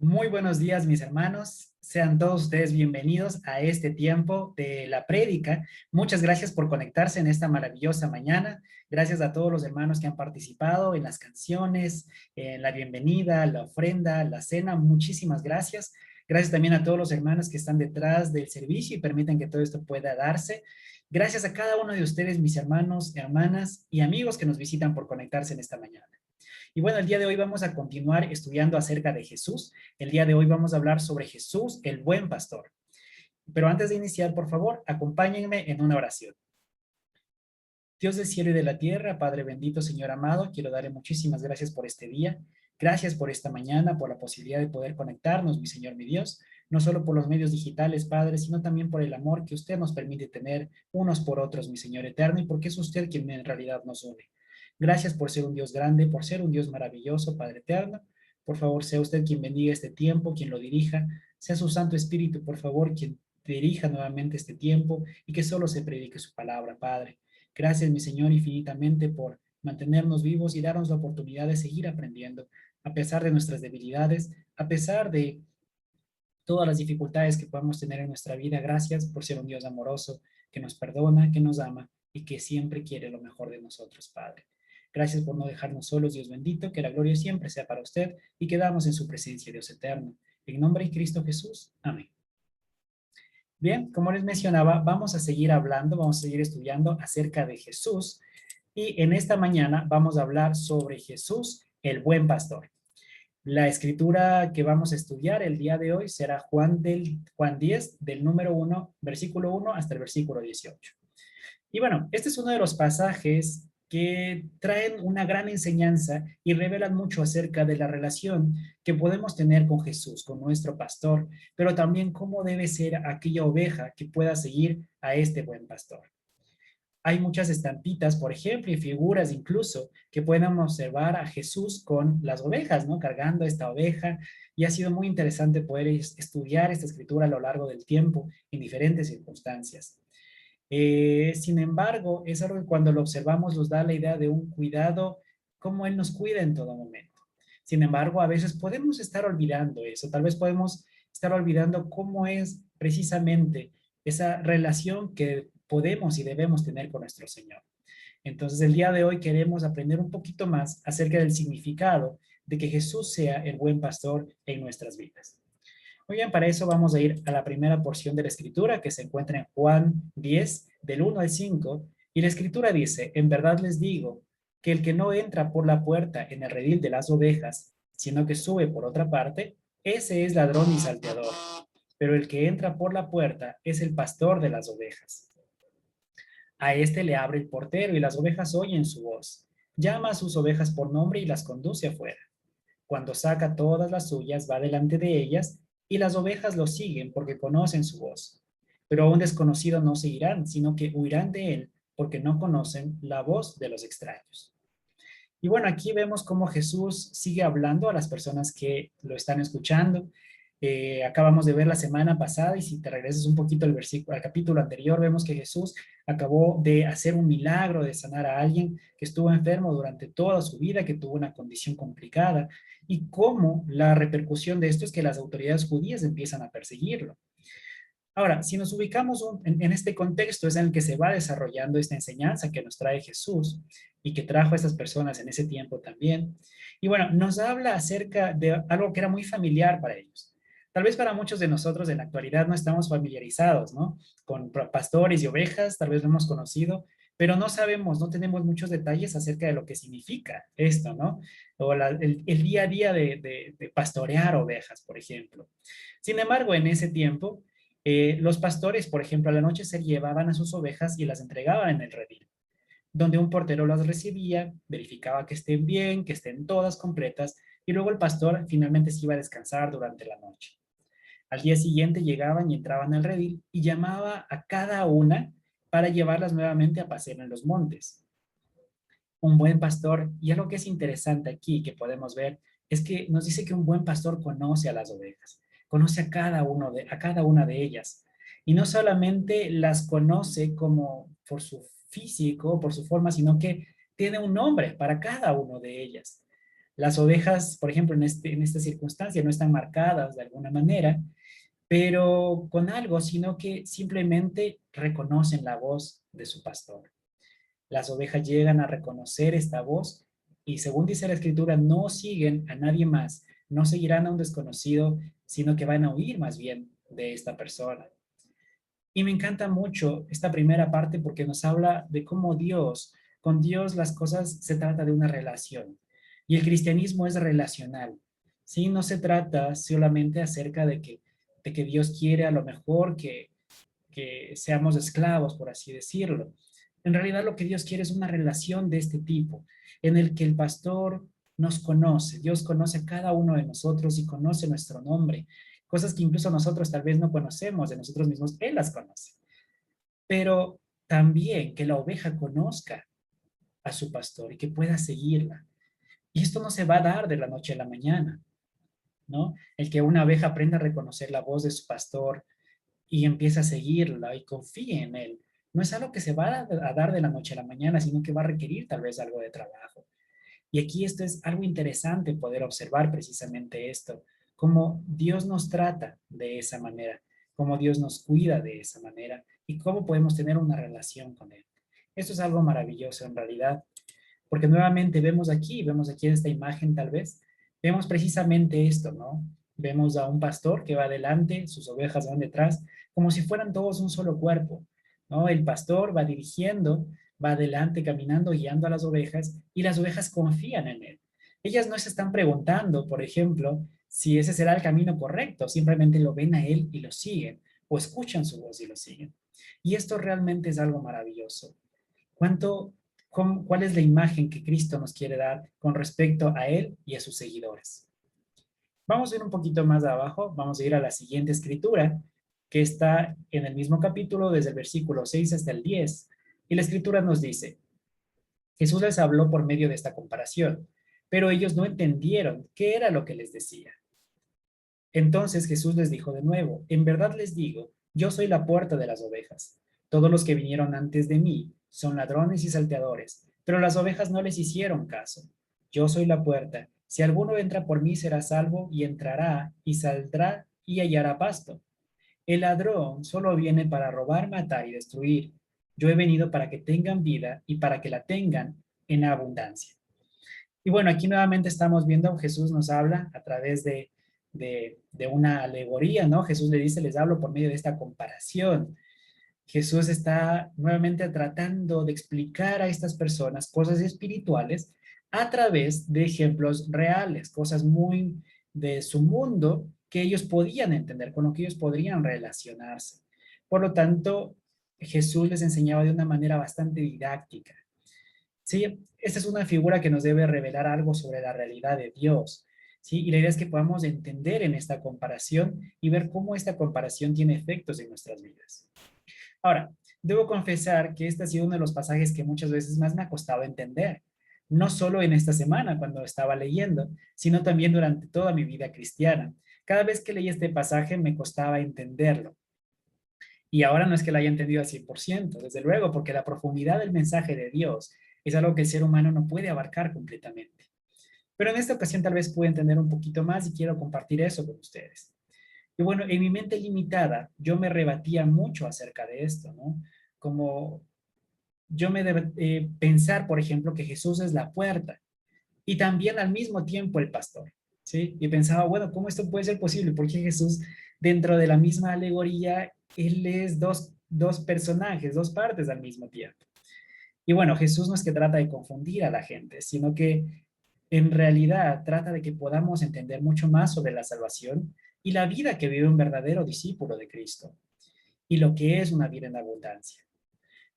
Muy buenos días, mis hermanos. Sean todos ustedes bienvenidos a este tiempo de la prédica. Muchas gracias por conectarse en esta maravillosa mañana. Gracias a todos los hermanos que han participado en las canciones, en la bienvenida, la ofrenda, la cena. Muchísimas gracias. Gracias también a todos los hermanos que están detrás del servicio y permiten que todo esto pueda darse. Gracias a cada uno de ustedes, mis hermanos, hermanas y amigos que nos visitan por conectarse en esta mañana. Y bueno, el día de hoy vamos a continuar estudiando acerca de Jesús. El día de hoy vamos a hablar sobre Jesús, el buen pastor. Pero antes de iniciar, por favor, acompáñenme en una oración. Dios del cielo y de la tierra, Padre bendito, Señor amado, quiero darle muchísimas gracias por este día. Gracias por esta mañana, por la posibilidad de poder conectarnos, mi Señor, mi Dios, no solo por los medios digitales, Padre, sino también por el amor que usted nos permite tener unos por otros, mi Señor eterno, y porque es usted quien en realidad nos une. Gracias por ser un Dios grande, por ser un Dios maravilloso, Padre eterno. Por favor, sea usted quien bendiga este tiempo, quien lo dirija. Sea su Santo Espíritu, por favor, quien dirija nuevamente este tiempo y que solo se predique su palabra, Padre. Gracias, mi Señor, infinitamente por mantenernos vivos y darnos la oportunidad de seguir aprendiendo, a pesar de nuestras debilidades, a pesar de todas las dificultades que podamos tener en nuestra vida. Gracias por ser un Dios amoroso, que nos perdona, que nos ama y que siempre quiere lo mejor de nosotros, Padre. Gracias por no dejarnos solos, Dios bendito, que la gloria siempre sea para usted y quedamos en su presencia, Dios eterno. En nombre de Cristo Jesús. Amén. Bien, como les mencionaba, vamos a seguir hablando, vamos a seguir estudiando acerca de Jesús y en esta mañana vamos a hablar sobre Jesús, el buen pastor. La escritura que vamos a estudiar el día de hoy será Juan 10, del número 1, versículo 1 hasta el versículo 18. Y bueno, este es uno de los pasajes que traen una gran enseñanza y revelan mucho acerca de la relación que podemos tener con Jesús, con nuestro pastor, pero también cómo debe ser aquella oveja que pueda seguir a este buen pastor. Hay muchas estampitas, por ejemplo, y figuras incluso que pueden observar a Jesús con las ovejas, ¿no? Cargando esta oveja. Y ha sido muy interesante poder estudiar esta escritura a lo largo del tiempo en diferentes circunstancias. Sin embargo, es algo que cuando lo observamos nos da la idea de un cuidado, como Él nos cuida en todo momento. Sin embargo, a veces podemos estar olvidando eso, tal vez podemos estar olvidando cómo es precisamente esa relación que podemos y debemos tener con nuestro Señor. Entonces, el día de hoy queremos aprender un poquito más acerca del significado de que Jesús sea el buen pastor en nuestras vidas. Muy bien, para eso vamos a ir a la primera porción de la escritura que se encuentra en Juan 10, del 1 al 5, y la escritura dice, en verdad les digo que el que no entra por la puerta en el redil de las ovejas, sino que sube por otra parte, ese es ladrón y salteador, pero el que entra por la puerta es el pastor de las ovejas. A este le abre el portero y las ovejas oyen su voz. Llama a sus ovejas por nombre y las conduce afuera. Cuando saca todas las suyas, va delante de ellas y las ovejas lo siguen porque conocen su voz. Pero a un desconocido no seguirán, sino que huirán de él porque no conocen la voz de los extraños. Y bueno, aquí vemos cómo Jesús sigue hablando a las personas que lo están escuchando. Acabamos de ver la semana pasada y si te regresas un poquito al versículo, al capítulo anterior, vemos que Jesús acabó de hacer un milagro de sanar a alguien que estuvo enfermo durante toda su vida, que tuvo una condición complicada y cómo la repercusión de esto es que las autoridades judías empiezan a perseguirlo. Ahora, si nos ubicamos en este contexto es en el que se va desarrollando esta enseñanza que nos trae Jesús y que trajo a estas personas en ese tiempo también. Y bueno, nos habla acerca de algo que era muy familiar para ellos. Tal vez para muchos de nosotros en la actualidad no estamos familiarizados, ¿no? Con pastores y ovejas, tal vez lo hemos conocido, pero no sabemos, no tenemos muchos detalles acerca de lo que significa esto, ¿no? O el día a día de pastorear ovejas, por ejemplo. Sin embargo, en ese tiempo, los pastores, por ejemplo, a la noche se llevaban a sus ovejas y las entregaban en el redil, donde un portero las recibía, verificaba que estén bien, que estén todas completas, y luego el pastor finalmente se iba a descansar durante la noche. Al día siguiente llegaban y entraban al redil y llamaba a cada una para llevarlas nuevamente a pasear en los montes. Un buen pastor, y algo que es interesante aquí que podemos ver, es que nos dice que un buen pastor conoce a las ovejas, conoce a cada una de ellas, y no solamente las conoce como por su físico, por su forma, sino que tiene un nombre para cada uno de ellas. Las ovejas, por ejemplo, en esta circunstancia no están marcadas de alguna manera, pero con algo, sino que simplemente reconocen la voz de su pastor. Las ovejas llegan a reconocer esta voz y según dice la escritura, no siguen a nadie más, no seguirán a un desconocido, sino que van a huir más bien de esta persona. Y me encanta mucho esta primera parte porque nos habla de cómo Dios, con Dios las cosas se trata de una relación. Y el cristianismo es relacional. ¿Sí? No se trata solamente acerca de que Dios quiere a lo mejor que seamos esclavos, por así decirlo. En realidad lo que Dios quiere es una relación de este tipo, en el que el pastor nos conoce, Dios conoce a cada uno de nosotros y conoce nuestro nombre, cosas que incluso nosotros tal vez no conocemos de nosotros mismos, Él las conoce. Pero también que la oveja conozca a su pastor y que pueda seguirla. Y esto no se va a dar de la noche a la mañana, ¿no? El que una oveja aprenda a reconocer la voz de su pastor, y empieza a seguirla y confíe en él. No es algo que se va a dar de la noche a la mañana, sino que va a requerir tal vez algo de trabajo. Y aquí esto es algo interesante poder observar precisamente esto, cómo Dios nos trata de esa manera, cómo Dios nos cuida de esa manera y cómo podemos tener una relación con Él. Esto es algo maravilloso en realidad, porque nuevamente vemos aquí en esta imagen tal vez, vemos precisamente esto, ¿no? Vemos a un pastor que va adelante, sus ovejas van detrás, como si fueran todos un solo cuerpo, ¿no? El pastor va dirigiendo, va adelante caminando, guiando a las ovejas y las ovejas confían en él. Ellas no se están preguntando, por ejemplo, si ese será el camino correcto, simplemente lo ven a él y lo siguen, o escuchan su voz y lo siguen. Y esto realmente es algo maravilloso. ¿Cuánto, cuál es la imagen que Cristo nos quiere dar con respecto a Él y a sus seguidores? Vamos a ir un poquito más abajo, vamos a ir a la siguiente escritura, que está en el mismo capítulo, desde el versículo 6 hasta el 10. Y la escritura nos dice, Jesús les habló por medio de esta comparación, pero ellos no entendieron qué era lo que les decía. Entonces Jesús les dijo de nuevo, en verdad les digo, yo soy la puerta de las ovejas. Todos los que vinieron antes de mí son ladrones y salteadores, pero las ovejas no les hicieron caso. Yo soy la puerta. Si alguno entra por mí será salvo y entrará y saldrá y hallará pasto. El ladrón solo viene para robar, matar y destruir. Yo he venido para que tengan vida y para que la tengan en abundancia. Y bueno, aquí nuevamente estamos viendo, Jesús nos habla a través de una alegoría, ¿no? Jesús le dice, les hablo por medio de esta comparación. Jesús está nuevamente tratando de explicar a estas personas cosas espirituales a través de ejemplos reales, cosas muy de su mundo que ellos podían entender, con lo que ellos podrían relacionarse. Por lo tanto, Jesús les enseñaba de una manera bastante didáctica. ¿Sí? Esta es una figura que nos debe revelar algo sobre la realidad de Dios. ¿Sí? Y la idea es que podamos entender en esta comparación y ver cómo esta comparación tiene efectos en nuestras vidas. Ahora, debo confesar que este ha sido uno de los pasajes que muchas veces más me ha costado entender. No solo en esta semana cuando estaba leyendo, sino también durante toda mi vida cristiana. Cada vez que leí este pasaje me costaba entenderlo. Y ahora no es que la haya entendido al 100%, desde luego, porque la profundidad del mensaje de Dios es algo que el ser humano no puede abarcar completamente. Pero en esta ocasión tal vez pueda entender un poquito más y quiero compartir eso con ustedes. Y bueno, en mi mente limitada, yo me rebatía mucho acerca de esto, ¿no? Como yo me debe pensar, por ejemplo, que Jesús es la puerta y también al mismo tiempo el pastor, ¿sí? Y pensaba, bueno, ¿cómo esto puede ser posible? Porque Jesús, dentro de la misma alegoría, él es dos personajes, dos partes al mismo tiempo. Y bueno, Jesús no es que trata de confundir a la gente, sino que en realidad trata de que podamos entender mucho más sobre la salvación y la vida que vive un verdadero discípulo de Cristo y lo que es una vida en abundancia.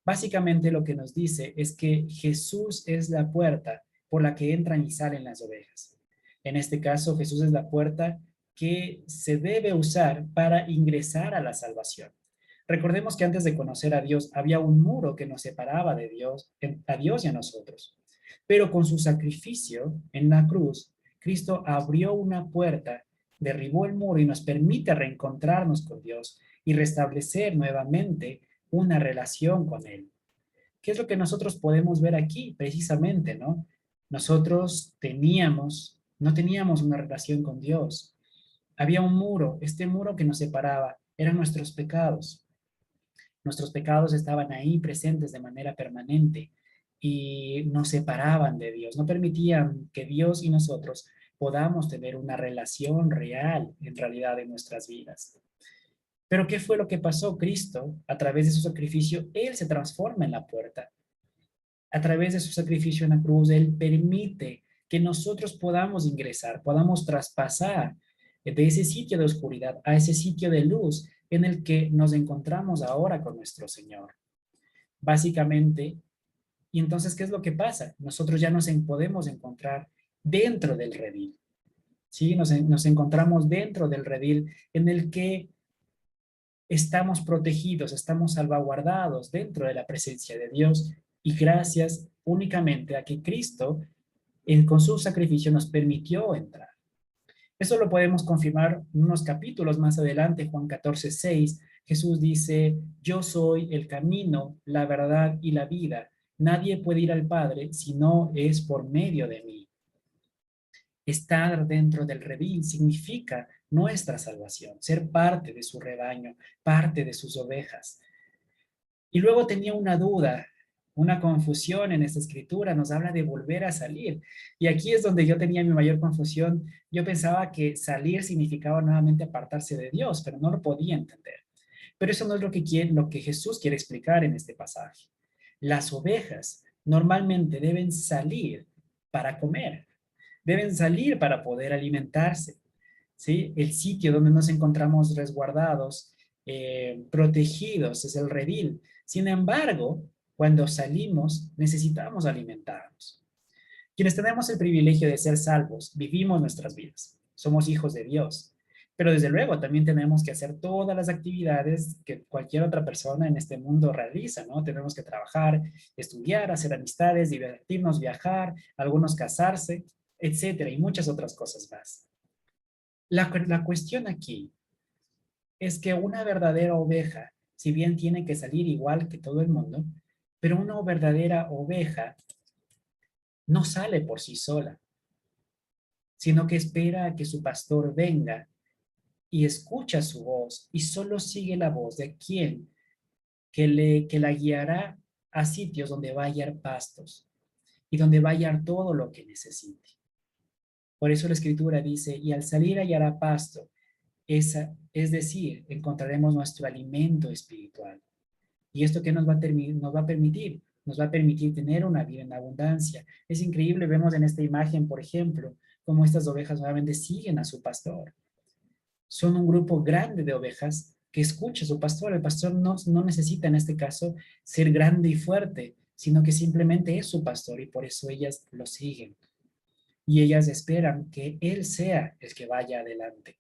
Básicamente lo que nos dice es que Jesús es la puerta por la que entran y salen las ovejas. En este caso, Jesús es la puerta que se debe usar para ingresar a la salvación. Recordemos que antes de conocer a Dios había un muro que nos separaba de Dios, a Dios y a nosotros. Pero con su sacrificio en la cruz, Cristo abrió una puerta, derribó el muro y nos permite reencontrarnos con Dios y restablecer nuevamente una relación con Él. ¿Qué es lo que nosotros podemos ver aquí precisamente, no? Nosotros no teníamos una relación con Dios. Había un muro, este muro que nos separaba, eran nuestros pecados. Nuestros pecados estaban ahí presentes de manera permanente y nos separaban de Dios, no permitían que Dios y nosotros podamos tener una relación real en realidad en nuestras vidas. Pero ¿qué fue lo que pasó? Cristo, a través de su sacrificio, Él se transforma en la puerta. A través de su sacrificio en la cruz, Él permite que nosotros podamos ingresar, podamos traspasar de ese sitio de oscuridad a ese sitio de luz en el que nos encontramos ahora con nuestro Señor. Básicamente, y entonces, ¿qué es lo que pasa? Nosotros ya nos podemos encontrar dentro del redil, ¿sí? Nos encontramos dentro del redil en el que estamos protegidos, estamos salvaguardados dentro de la presencia de Dios y gracias únicamente a que Cristo con su sacrificio nos permitió entrar. Eso lo podemos confirmar en unos capítulos más adelante, Juan 14:6. Jesús dice, yo soy el camino, la verdad y la vida. Nadie puede ir al Padre si no es por medio de mí. Estar dentro del redil significa nuestra salvación, ser parte de su rebaño, parte de sus ovejas. Y luego tenía una duda, una confusión en esta escritura, nos habla de volver a salir. Y aquí es donde yo tenía mi mayor confusión. Yo pensaba que salir significaba nuevamente apartarse de Dios, pero no lo podía entender. Pero eso no es lo que Jesús quiere explicar en este pasaje. Las ovejas normalmente deben salir para comer, deben salir para poder alimentarse, ¿sí? El sitio donde nos encontramos resguardados, protegidos, es el redil. Sin embargo, cuando salimos, necesitamos alimentarnos. Quienes tenemos el privilegio de ser salvos, vivimos nuestras vidas, somos hijos de Dios, pero desde luego también tenemos que hacer todas las actividades que cualquier otra persona en este mundo realiza, ¿no? Tenemos que trabajar, estudiar, hacer amistades, divertirnos, viajar, algunos casarse, etcétera, y muchas otras cosas más. La cuestión aquí es que una verdadera oveja, si bien tiene que salir igual que todo el mundo, pero una verdadera oveja no sale por sí sola, sino que espera a que su pastor venga y escucha su voz y solo sigue la voz de quien que la guiará a sitios donde va a hallar pastos y donde va a hallar todo lo que necesite. Por eso la escritura dice, y al salir hallará pasto, es decir, encontraremos nuestro alimento espiritual. ¿Y esto qué nos va a permitir? Nos va a permitir tener una vida en abundancia. Es increíble, vemos en esta imagen, por ejemplo, cómo estas ovejas nuevamente siguen a su pastor. Son un grupo grande de ovejas que escucha a su pastor. El pastor no necesita en este caso ser grande y fuerte, sino que simplemente es su pastor y por eso ellas lo siguen. Y ellas esperan que él sea el que vaya adelante.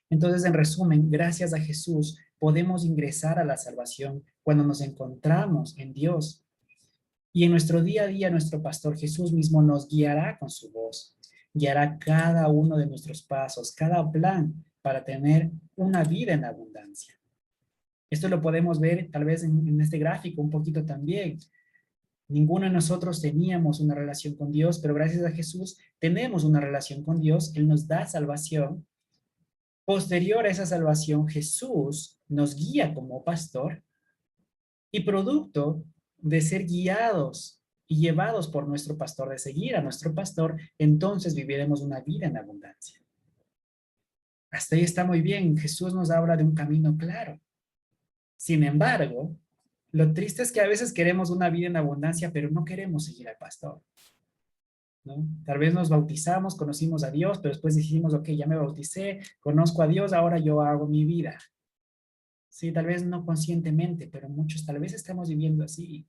Entonces, en resumen, gracias a Jesús podemos ingresar a la salvación cuando nos encontramos en Dios. Y en nuestro día a día, nuestro pastor Jesús mismo nos guiará con su voz, guiará cada uno de nuestros pasos, cada plan para tener una vida en abundancia. Esto lo podemos ver tal vez en este gráfico un poquito también. Ninguno de nosotros teníamos una relación con Dios, pero gracias a Jesús tenemos una relación con Dios. Él nos da salvación. Posterior a esa salvación, Jesús nos guía como pastor y producto de ser guiados y llevados por nuestro pastor, de seguir a nuestro pastor, entonces viviremos una vida en abundancia. Hasta ahí está muy bien. Jesús nos habla de un camino claro. Sin embargo, lo triste es que a veces queremos una vida en abundancia, pero no queremos seguir al pastor, ¿no? Tal vez nos bautizamos, conocimos a Dios, pero después decimos, ok, ya me bauticé, conozco a Dios, ahora yo hago mi vida. Sí, tal vez no conscientemente, pero muchos tal vez estamos viviendo así.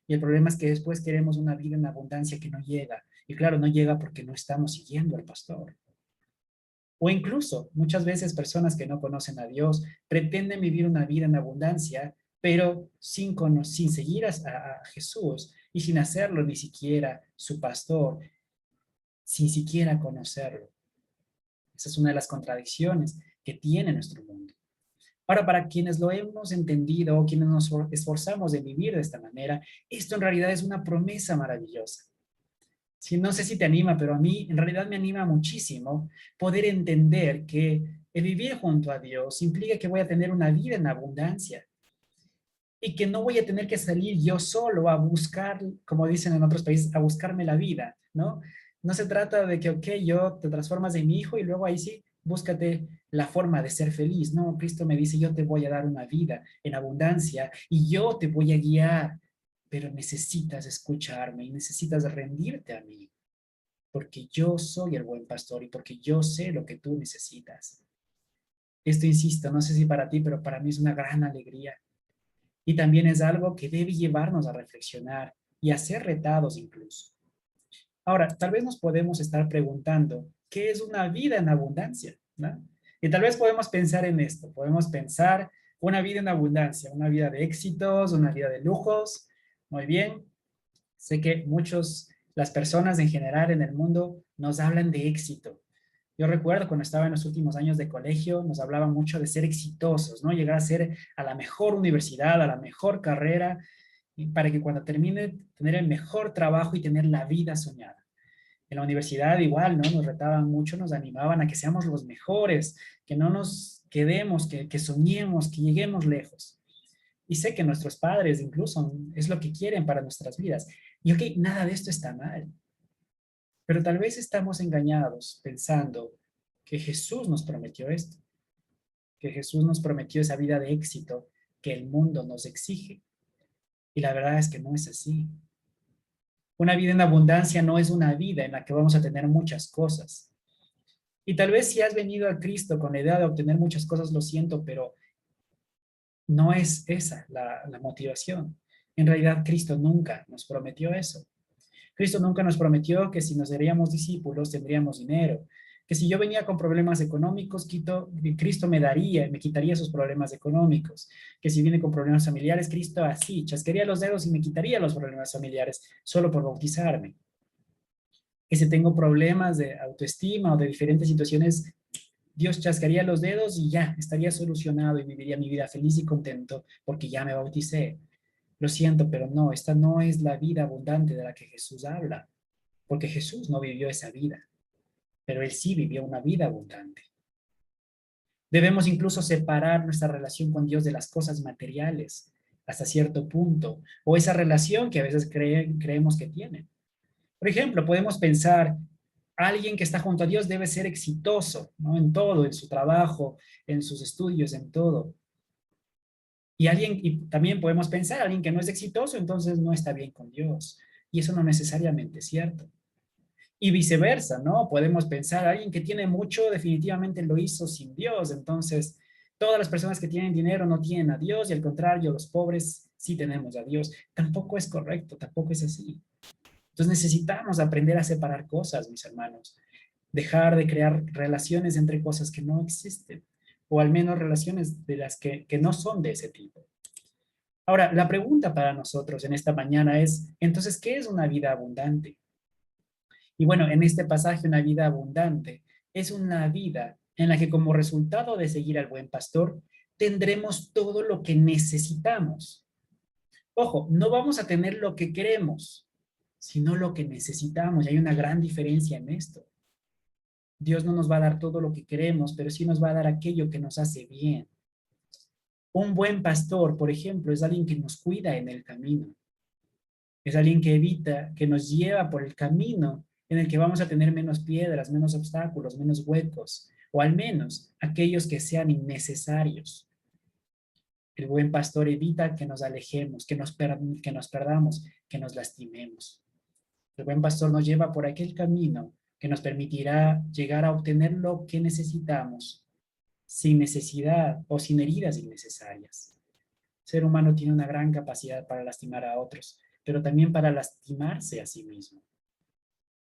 Y el problema es que después queremos una vida en abundancia que no llega. Y claro, no llega porque no estamos siguiendo al pastor. O incluso muchas veces personas que no conocen a Dios pretenden vivir una vida en abundancia, pero sin seguir a Jesús y sin hacerlo ni siquiera su pastor, sin siquiera conocerlo. Esa es una de las contradicciones que tiene nuestro mundo. Ahora, para quienes lo hemos entendido quienes nos esforzamos de vivir de esta manera, esto en realidad es una promesa maravillosa. Sí, no sé si te anima, pero a mí en realidad me anima muchísimo poder entender que el vivir junto a Dios implica que voy a tener una vida en abundancia y que no voy a tener que salir yo solo a buscar, como dicen en otros países, a buscarme la vida, ¿no? No se trata de que, ok, yo te transformas en mi hijo y luego ahí sí, búscate la forma de ser feliz, ¿no? Cristo me dice, yo te voy a dar una vida en abundancia y yo te voy a guiar, pero necesitas escucharme y necesitas rendirte a mí, porque yo soy el buen pastor y porque yo sé lo que tú necesitas. Esto, insisto, no sé si para ti, pero para mí es una gran alegría. Y también es algo que debe llevarnos a reflexionar y a ser retados incluso. Ahora, tal vez nos podemos estar preguntando, ¿qué es una vida en abundancia? ¿No? Y tal vez podemos pensar en esto, podemos pensar una vida en abundancia, una vida de éxitos, una vida de lujos. Muy bien, sé que las personas en general en el mundo nos hablan de éxito. Yo recuerdo cuando estaba en los últimos años de colegio, nos hablaban mucho de ser exitosos, ¿no? Llegar a ser a la mejor universidad, a la mejor carrera, y para que cuando termine, tener el mejor trabajo y tener la vida soñada. En la universidad igual, ¿no? Nos retaban mucho, nos animaban a que seamos los mejores, que no nos quedemos, que soñemos, que lleguemos lejos. Y sé que nuestros padres incluso es lo que quieren para nuestras vidas. Y ok, nada de esto está mal. Pero tal vez estamos engañados pensando que Jesús nos prometió esto, que Jesús nos prometió esa vida de éxito que el mundo nos exige. Y la verdad es que no es así. Una vida en abundancia no es una vida en la que vamos a tener muchas cosas. Y tal vez si has venido a Cristo con la idea de obtener muchas cosas, lo siento, pero no es esa la motivación. En realidad, Cristo nunca nos prometió eso. Cristo nunca nos prometió que si nos seríamos discípulos tendríamos dinero, que si yo venía con problemas económicos, Cristo me daría, me quitaría esos problemas económicos, que si viene con problemas familiares, Cristo así, chasquearía los dedos y me quitaría los problemas familiares solo por bautizarme. Que si tengo problemas de autoestima o de diferentes situaciones, Dios chascaría los dedos y ya, estaría solucionado y viviría mi vida feliz y contento porque ya me bauticé. Lo siento, pero no, esta no es la vida abundante de la que Jesús habla, porque Jesús no vivió esa vida, pero él sí vivió una vida abundante. Debemos incluso separar nuestra relación con Dios de las cosas materiales hasta cierto punto, o esa relación que a veces creemos que tienen. Por ejemplo, podemos pensar, alguien que está junto a Dios debe ser exitoso, ¿no? En todo, en su trabajo, en sus estudios, en todo. Y también podemos pensar, alguien que no es exitoso, entonces no está bien con Dios. Y eso no necesariamente es cierto. Y viceversa, ¿no? Podemos pensar, alguien que tiene mucho definitivamente lo hizo sin Dios, entonces todas las personas que tienen dinero no tienen a Dios y al contrario, los pobres sí tenemos a Dios. Tampoco es correcto, tampoco es así. Entonces necesitamos aprender a separar cosas, mis hermanos, dejar de crear relaciones entre cosas que no existen, o al menos relaciones de las que no son de ese tipo. Ahora, la pregunta para nosotros en esta mañana es, entonces, ¿qué es una vida abundante? Y bueno, en este pasaje, una vida abundante es una vida en la que como resultado de seguir al buen pastor, tendremos todo lo que necesitamos. Ojo, no vamos a tener lo que queremos, sino lo que necesitamos. Y hay una gran diferencia en esto. Dios no nos va a dar todo lo que queremos, pero sí nos va a dar aquello que nos hace bien. Un buen pastor, por ejemplo, es alguien que nos cuida en el camino. Es alguien que evita, que nos lleva por el camino en el que vamos a tener menos piedras, menos obstáculos, menos huecos, o al menos aquellos que sean innecesarios. El buen pastor evita que nos alejemos, que nos perdamos, que nos lastimemos. El buen pastor nos lleva por aquel camino que nos permitirá llegar a obtener lo que necesitamos sin necesidad o sin heridas innecesarias. El ser humano tiene una gran capacidad para lastimar a otros, pero también para lastimarse a sí mismo.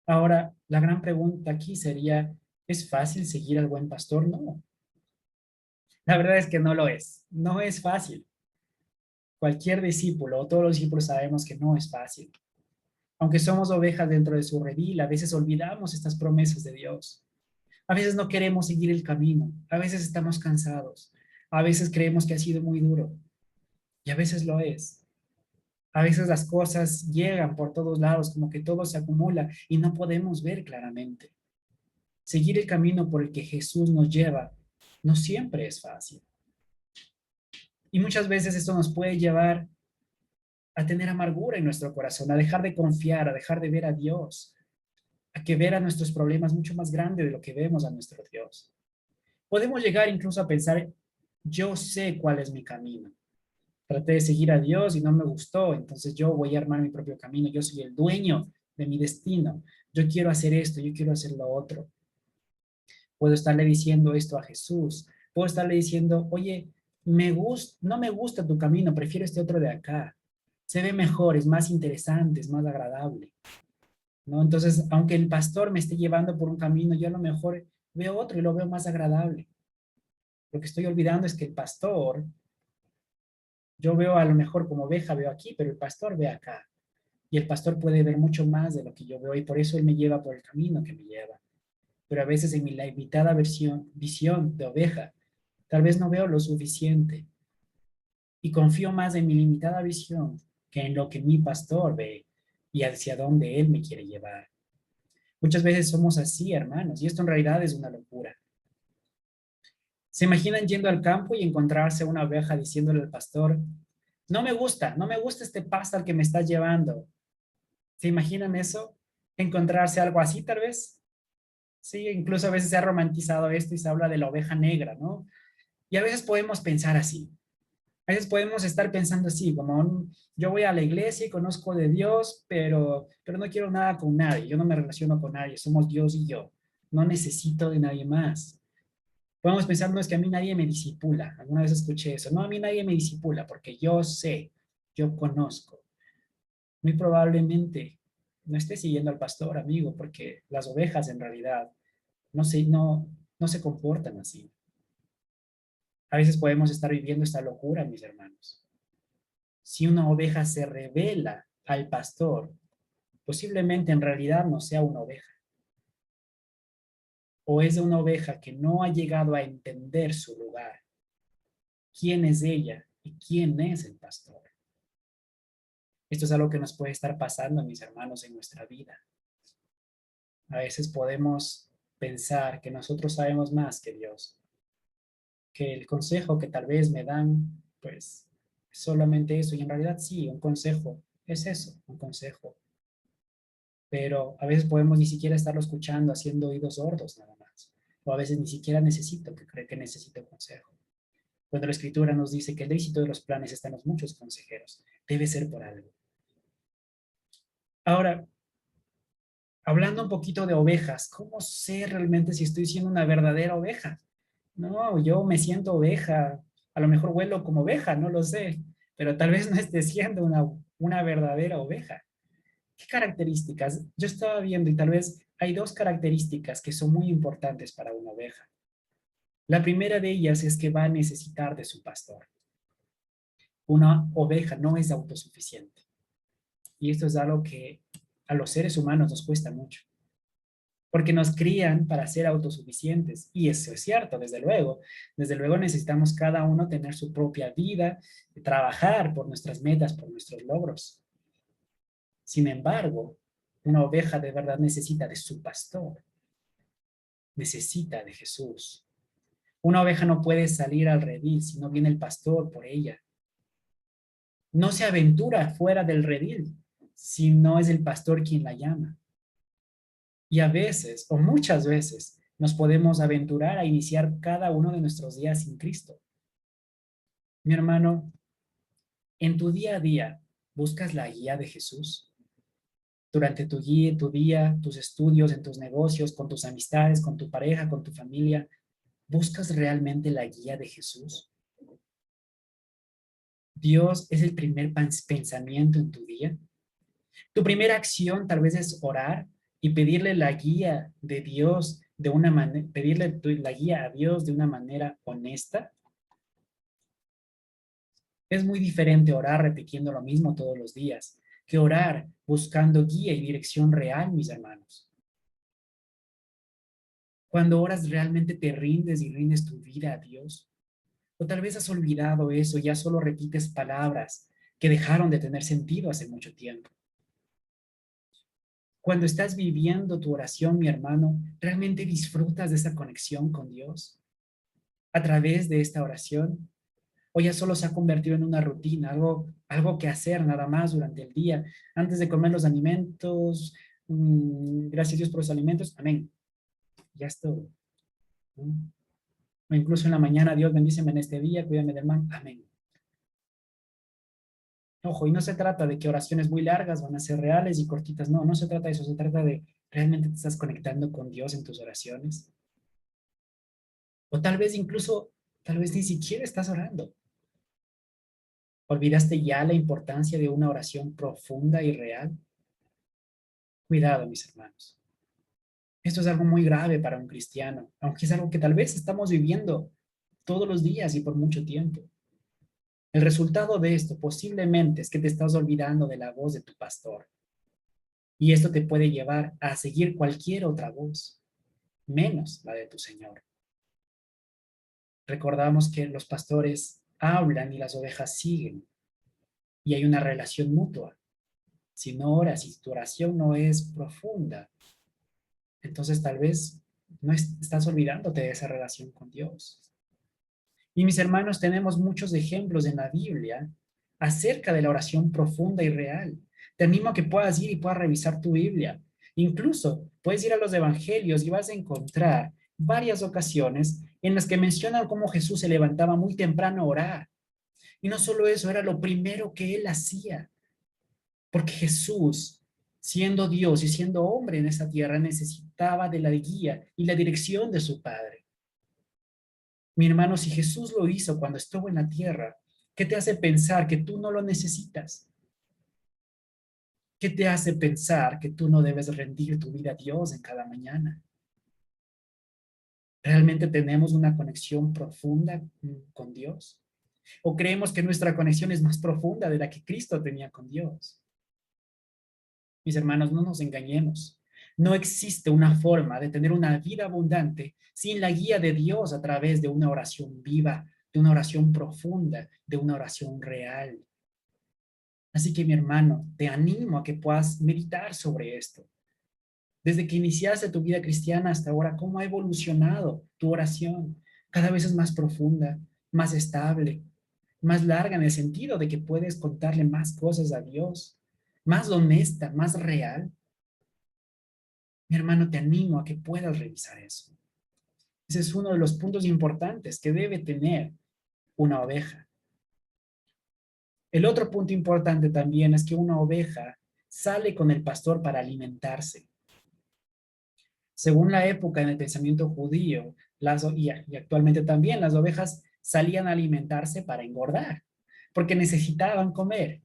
Ahora, la gran pregunta aquí sería, ¿es fácil seguir al buen pastor? No, la verdad es que no lo es. No es fácil. Cualquier discípulo o todos los discípulos sabemos que no es fácil. Aunque somos ovejas dentro de su redil, a veces olvidamos estas promesas de Dios. A veces no queremos seguir el camino. A veces estamos cansados. A veces creemos que ha sido muy duro. Y a veces lo es. A veces las cosas llegan por todos lados, como que todo se acumula y no podemos ver claramente. Seguir el camino por el que Jesús nos lleva no siempre es fácil. Y muchas veces esto nos puede llevar a tener amargura en nuestro corazón, a dejar de confiar, a dejar de ver a Dios, a que ver a nuestros problemas mucho más grande de lo que vemos a nuestro Dios. Podemos llegar incluso a pensar, yo sé cuál es mi camino. Traté de seguir a Dios y no me gustó, entonces yo voy a armar mi propio camino, yo soy el dueño de mi destino, yo quiero hacer esto, yo quiero hacer lo otro. Puedo estarle diciendo esto a Jesús, puedo estarle diciendo, oye, no me gusta tu camino, prefiero este otro de acá. Se ve mejor, es más interesante, es más agradable, ¿no? Entonces, aunque el pastor me esté llevando por un camino, yo a lo mejor veo otro y lo veo más agradable. Lo que estoy olvidando es que el pastor, yo veo a lo mejor como oveja, veo aquí, pero el pastor ve acá. Y el pastor puede ver mucho más de lo que yo veo y por eso él me lleva por el camino que me lleva. Pero a veces en mi limitada visión de oveja, tal vez no veo lo suficiente y confío más en mi limitada visión que en lo que mi pastor ve y hacia dónde él me quiere llevar. Muchas veces somos así, hermanos, y esto en realidad es una locura. ¿Se imaginan yendo al campo y encontrarse una oveja diciéndole al pastor, no me gusta este pasto al que me estás llevando? ¿Se imaginan eso? ¿Encontrarse algo así tal vez? Sí, incluso a veces se ha romantizado esto y se habla de la oveja negra, ¿no? Y a veces podemos pensar así. A veces podemos estar pensando así, como yo voy a la iglesia y conozco de Dios, pero no quiero nada con nadie, yo no me relaciono con nadie, somos Dios y yo, no necesito de nadie más. Podemos pensar, no, es que a mí nadie me disipula. Alguna vez escuché eso, no, a mí nadie me disipula porque yo sé, yo conozco. Muy probablemente no esté siguiendo al pastor, amigo, porque las ovejas en realidad no se comportan así. A veces podemos estar viviendo esta locura, mis hermanos. Si una oveja se revela al pastor, posiblemente en realidad no sea una oveja. O es de una oveja que no ha llegado a entender su lugar, quién es ella y quién es el pastor. Esto es algo que nos puede estar pasando, mis hermanos, en nuestra vida. A veces podemos pensar que nosotros sabemos más que Dios, que el consejo que tal vez me dan, pues, es solamente eso. Y en realidad sí, un consejo es eso, un consejo. Pero a veces podemos ni siquiera estarlo escuchando, haciendo oídos sordos nada más. O a veces ni siquiera necesito que cree que necesito consejo. Cuando la Escritura nos dice que el éxito de los planes está en los muchos consejeros, debe ser por algo. Ahora, hablando un poquito de ovejas, ¿cómo sé realmente si estoy siendo una verdadera oveja? No, yo me siento oveja, a lo mejor huelo como oveja, no lo sé, pero tal vez no esté siendo una verdadera oveja. ¿Qué características? Yo estaba viendo y tal vez hay dos características que son muy importantes para una oveja. La primera de ellas es que va a necesitar de su pastor. Una oveja no es autosuficiente. Y esto es algo que a los seres humanos nos cuesta mucho, porque nos crían para ser autosuficientes. Y eso es cierto, desde luego. Desde luego necesitamos cada uno tener su propia vida, trabajar por nuestras metas, por nuestros logros. Sin embargo, una oveja de verdad necesita de su pastor, necesita de Jesús. Una oveja no puede salir al redil si no viene el pastor por ella. No se aventura fuera del redil si no es el pastor quien la llama. Y a veces, o muchas veces, nos podemos aventurar a iniciar cada uno de nuestros días sin Cristo. Mi hermano, en tu día a día, ¿buscas la guía de Jesús? Durante tu guía, tu día, tus estudios, en tus negocios, con tus amistades, con tu pareja, con tu familia, ¿buscas realmente la guía de Jesús? Dios es el primer pensamiento en tu día. Tu primera acción tal vez es orar y pedirle la guía de Dios de una manera, pedirle la guía a Dios de una manera honesta. Es muy diferente orar repitiendo lo mismo todos los días que orar buscando guía y dirección real, mis hermanos. Cuando oras realmente te rindes y rindes tu vida a Dios. O tal vez has olvidado eso, ya solo repites palabras que dejaron de tener sentido hace mucho tiempo. Cuando estás viviendo tu oración, mi hermano, ¿realmente disfrutas de esa conexión con Dios a través de esta oración? ¿O ya solo se ha convertido en una rutina, algo que hacer nada más durante el día, antes de comer los alimentos? Gracias a Dios por los alimentos, amén. Ya es todo, ¿no? O incluso en la mañana, Dios bendíceme en este día, cuídame del mal, amén. Ojo, y no se trata de que oraciones muy largas van a ser reales y cortitas, no, no se trata de eso, se trata de realmente te estás conectando con Dios en tus oraciones. O tal vez incluso, tal vez ni siquiera estás orando. ¿Olvidaste ya la importancia de una oración profunda y real? Cuidado, mis hermanos. Esto es algo muy grave para un cristiano, aunque es algo que tal vez estamos viviendo todos los días y por mucho tiempo. El resultado de esto posiblemente es que te estás olvidando de la voz de tu pastor. Y esto te puede llevar a seguir cualquier otra voz, menos la de tu Señor. Recordamos que los pastores hablan y las ovejas siguen, y hay una relación mutua. Si no oras, si tu oración no es profunda, entonces tal vez no estás olvidándote de esa relación con Dios. Y mis hermanos, tenemos muchos ejemplos en la Biblia acerca de la oración profunda y real. Te animo a que puedas ir y puedas revisar tu Biblia. Incluso puedes ir a los evangelios y vas a encontrar varias ocasiones en las que mencionan cómo Jesús se levantaba muy temprano a orar. Y no solo eso, era lo primero que él hacía, porque Jesús, siendo Dios y siendo hombre en esa tierra, necesitaba de la guía y la dirección de su Padre. Mi hermano, si Jesús lo hizo cuando estuvo en la tierra, ¿qué te hace pensar que tú no lo necesitas? ¿Qué te hace pensar que tú no debes rendir tu vida a Dios en cada mañana? ¿Realmente tenemos una conexión profunda con Dios? ¿O creemos que nuestra conexión es más profunda de la que Cristo tenía con Dios? Mis hermanos, no nos engañemos. No existe una forma de tener una vida abundante sin la guía de Dios a través de una oración viva, de una oración profunda, de una oración real. Así que mi hermano, te animo a que puedas meditar sobre esto. Desde que iniciaste tu vida cristiana hasta ahora, ¿cómo ha evolucionado tu oración? Cada vez es más profunda, más estable, más larga en el sentido de que puedes contarle más cosas a Dios, más honesta, más real. Mi hermano, te animo a que puedas revisar eso. Ese es uno de los puntos importantes que debe tener una oveja. El otro punto importante también es que una oveja sale con el pastor para alimentarse. Según la época en el pensamiento judío, y actualmente también, las ovejas salían a alimentarse para engordar, porque necesitaban comer.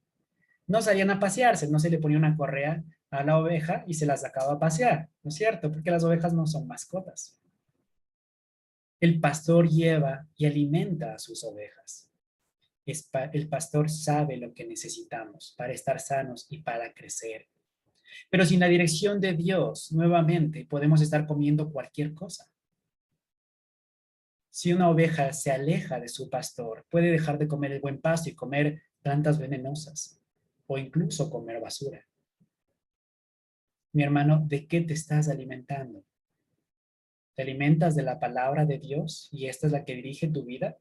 No salían a pasearse, no se le ponía una correa a la oveja y se la sacaba a pasear, ¿no es cierto? Porque las ovejas no son mascotas. El pastor lleva y alimenta a sus ovejas. El pastor sabe lo que necesitamos para estar sanos y para crecer. Pero sin la dirección de Dios, nuevamente, podemos estar comiendo cualquier cosa. Si una oveja se aleja de su pastor, puede dejar de comer el buen pasto y comer plantas venenosas o incluso comer basura. Mi hermano, ¿de qué te estás alimentando? ¿Te alimentas de la palabra de Dios y esta es la que dirige tu vida?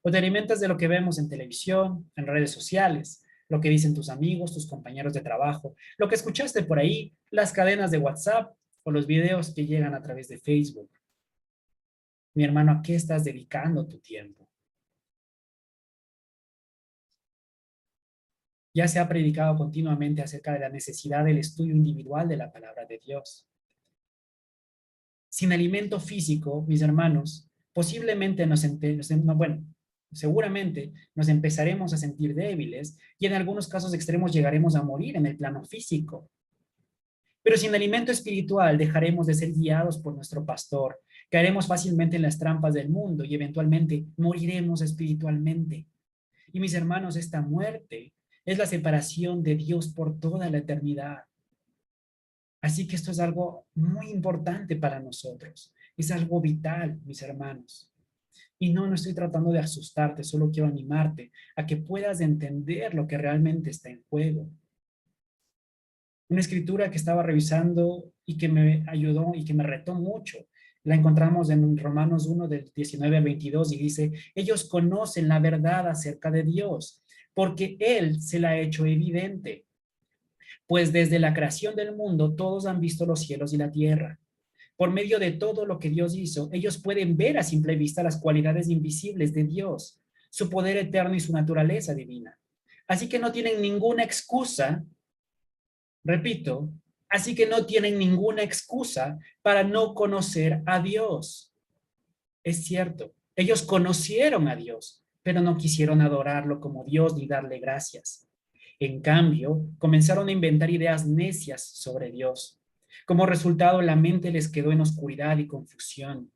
¿O te alimentas de lo que vemos en televisión, en redes sociales, lo que dicen tus amigos, tus compañeros de trabajo, lo que escuchaste por ahí, las cadenas de WhatsApp o los videos que llegan a través de Facebook? Mi hermano, ¿a qué estás dedicando tu tiempo? Ya se ha predicado continuamente acerca de la necesidad del estudio individual de la palabra de Dios. Sin alimento físico, mis hermanos, posiblemente bueno, seguramente nos empezaremos a sentir débiles y en algunos casos extremos llegaremos a morir en el plano físico. Pero sin alimento espiritual dejaremos de ser guiados por nuestro pastor, caeremos fácilmente en las trampas del mundo y eventualmente moriremos espiritualmente. Y mis hermanos, esta muerte es la separación de Dios por toda la eternidad. Así que esto es algo muy importante para nosotros. Es algo vital, mis hermanos. Y no, no estoy tratando de asustarte, solo quiero animarte a que puedas entender lo que realmente está en juego. Una escritura que estaba revisando y que me ayudó y que me retó mucho. La encontramos en Romanos 1 del 19 al 22 y dice, ellos conocen la verdad acerca de Dios, porque Él se la ha hecho evidente. Pues desde la creación del mundo todos han visto los cielos y la tierra. Por medio de todo lo que Dios hizo, ellos pueden ver a simple vista las cualidades invisibles de Dios, su poder eterno y su naturaleza divina. Así que no tienen ninguna excusa, repito, así que no tienen ninguna excusa para no conocer a Dios. Es cierto, ellos conocieron a Dios, pero no quisieron adorarlo como Dios ni darle gracias. En cambio, comenzaron a inventar ideas necias sobre Dios. Como resultado, la mente les quedó en oscuridad y confusión.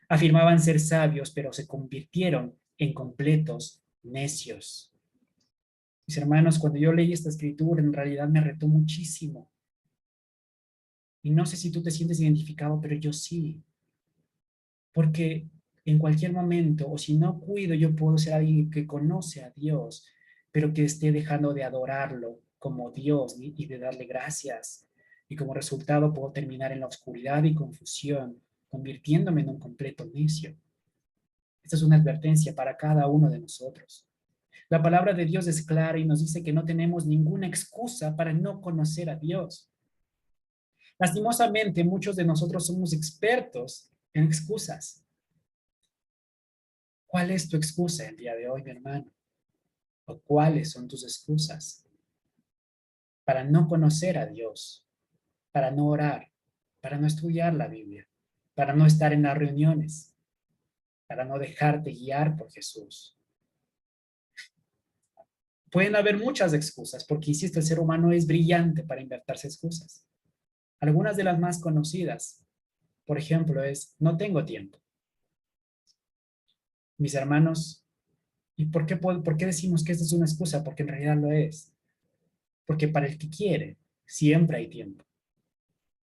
Afirmaban ser sabios, pero se convirtieron en completos necios. Mis hermanos, cuando yo leí esta escritura, en realidad me retó muchísimo. Y no sé si tú te sientes identificado, pero yo sí. Porque en cualquier momento, o si no cuido, yo puedo ser alguien que conoce a Dios, pero que esté dejando de adorarlo como Dios y de darle gracias. Y como resultado puedo terminar en la oscuridad y confusión, convirtiéndome en un completo necio. Esta es una advertencia para cada uno de nosotros. La palabra de Dios es clara y nos dice que no tenemos ninguna excusa para no conocer a Dios. Lastimosamente, muchos de nosotros somos expertos en excusas. ¿Cuál es tu excusa el día de hoy, mi hermano? ¿O cuáles son tus excusas para no conocer a Dios, para no orar, para no estudiar la Biblia, para no estar en las reuniones, para no dejarte guiar por Jesús? Pueden haber muchas excusas, porque insisto, el ser humano es brillante para inventarse excusas. Algunas de las más conocidas, por ejemplo, es no tengo tiempo. Mis hermanos, ¿y por qué decimos que esta es una excusa? Porque en realidad lo es. Porque para el que quiere, siempre hay tiempo.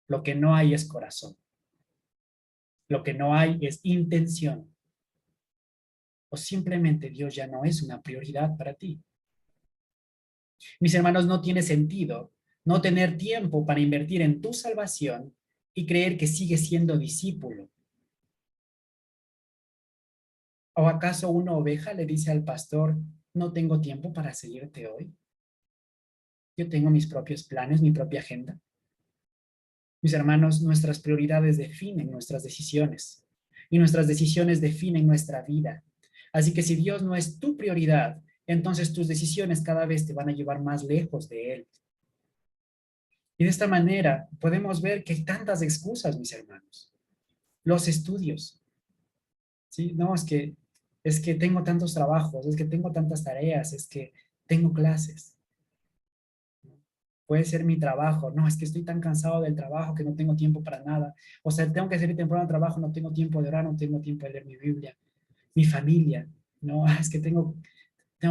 Lo que no hay es corazón. Lo que no hay es intención. O simplemente Dios ya no es una prioridad para ti. Mis hermanos, no tiene sentido no tener tiempo para invertir en tu salvación y creer que sigues siendo discípulo. ¿O acaso una oveja le dice al pastor, no tengo tiempo para seguirte hoy? Yo tengo mis propios planes, mi propia agenda. Mis hermanos, nuestras prioridades definen nuestras decisiones y nuestras decisiones definen nuestra vida. Así que si Dios no es tu prioridad, entonces tus decisiones cada vez te van a llevar más lejos de Él. Y de esta manera podemos ver que hay tantas excusas, mis hermanos. Los estudios, ¿sí? No, es que tengo tantos trabajos, es que tengo tantas tareas, es que tengo clases. Puede ser mi trabajo, no, es que estoy tan cansado del trabajo que no tengo tiempo para nada. O sea, tengo que salir temprano al trabajo, no tengo tiempo de orar, no tengo tiempo de leer mi Biblia. Mi familia, no, es que tengo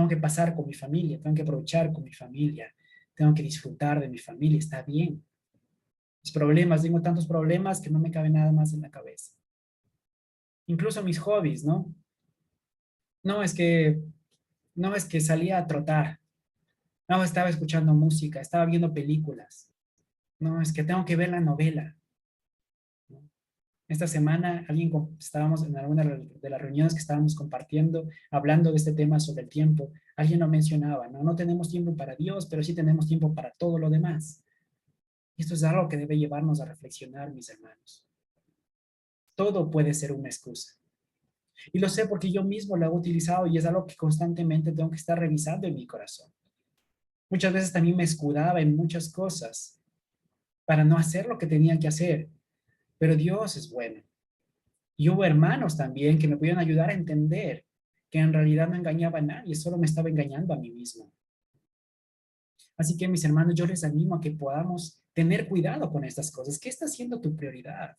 que pasar con mi familia, tengo que aprovechar con mi familia, tengo que disfrutar de mi familia, está bien. Mis problemas, tengo tantos problemas que no me cabe nada más en la cabeza. Incluso mis hobbies, ¿no? No, es que, no, es que salía a trotar, no, estaba escuchando música, estaba viendo películas, no, es que tengo que ver la novela, ¿no? Esta semana estábamos en alguna de las reuniones que estábamos compartiendo, hablando de este tema sobre el tiempo, alguien lo mencionaba, ¿no? No tenemos tiempo para Dios, pero sí tenemos tiempo para todo lo demás. Y esto es algo que debe llevarnos a reflexionar, mis hermanos. Todo puede ser una excusa. Y lo sé porque yo mismo lo he utilizado y es algo que constantemente tengo que estar revisando en mi corazón. Muchas veces también me escudaba en muchas cosas para no hacer lo que tenía que hacer, pero Dios es bueno. Y hubo hermanos también que me pudieron ayudar a entender que en realidad no engañaba a nadie, solo me estaba engañando a mí mismo. Así que mis hermanos, yo les animo a que podamos tener cuidado con estas cosas. ¿Qué está siendo tu prioridad?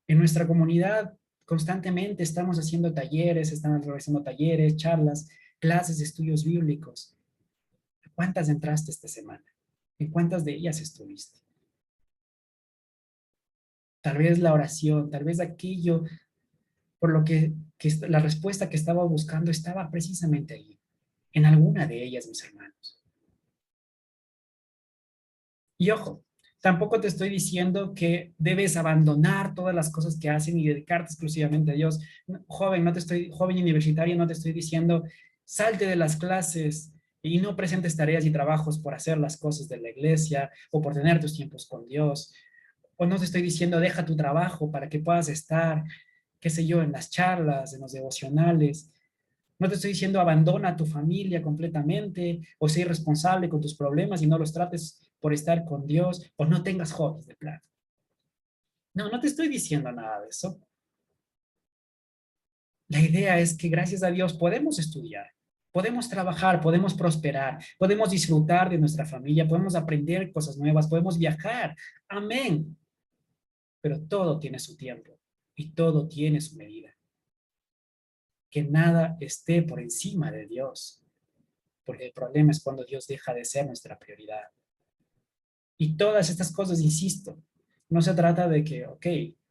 En nuestra comunidad constantemente estamos haciendo talleres, estamos realizando talleres, charlas, clases de estudios bíblicos. ¿A cuántas entraste esta semana? ¿En cuántas de ellas estuviste? Tal vez la oración, tal vez aquello Por lo que la respuesta que estaba buscando estaba precisamente ahí, en alguna de ellas, mis hermanos. Y ojo, tampoco te estoy diciendo que debes abandonar todas las cosas que hacen y dedicarte exclusivamente a Dios. Joven, joven universitario, no te estoy diciendo salte de las clases y no presentes tareas y trabajos por hacer las cosas de la iglesia o por tener tus tiempos con Dios. O no te estoy diciendo deja tu trabajo para que puedas estar, qué sé yo, en las charlas, en los devocionales. No te estoy diciendo abandona a tu familia completamente o sé irresponsable con tus problemas y no los trates por estar con Dios o no tengas hobbies de plano. No, no te estoy diciendo nada de eso. La idea es que gracias a Dios podemos estudiar, podemos trabajar, podemos prosperar, podemos disfrutar de nuestra familia, podemos aprender cosas nuevas, podemos viajar. Amén. Pero todo tiene su tiempo y todo tiene su medida. Que nada esté por encima de Dios, porque el problema es cuando Dios deja de ser nuestra prioridad. Y todas estas cosas, insisto, no se trata de que, ok,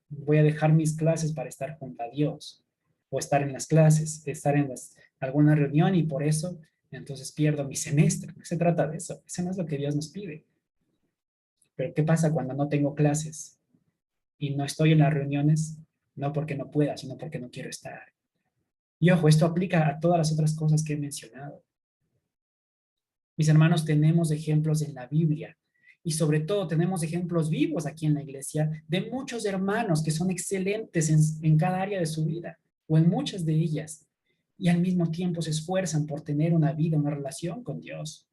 voy a dejar mis clases para estar junto a Dios, o estar en las clases, estar en alguna reunión y por eso entonces pierdo mi semestre. No se trata de eso, eso no es lo que Dios nos pide. Pero ¿qué pasa cuando no tengo clases y no estoy en las reuniones? No porque no pueda, sino porque no quiero estar. Y ojo, esto aplica a todas las otras cosas que he mencionado. Mis hermanos, tenemos ejemplos en la Biblia y sobre todo tenemos ejemplos vivos aquí en la iglesia de muchos hermanos que son excelentes en cada área de su vida o en muchas de ellas y al mismo tiempo se esfuerzan por tener una vida, una relación con Dios.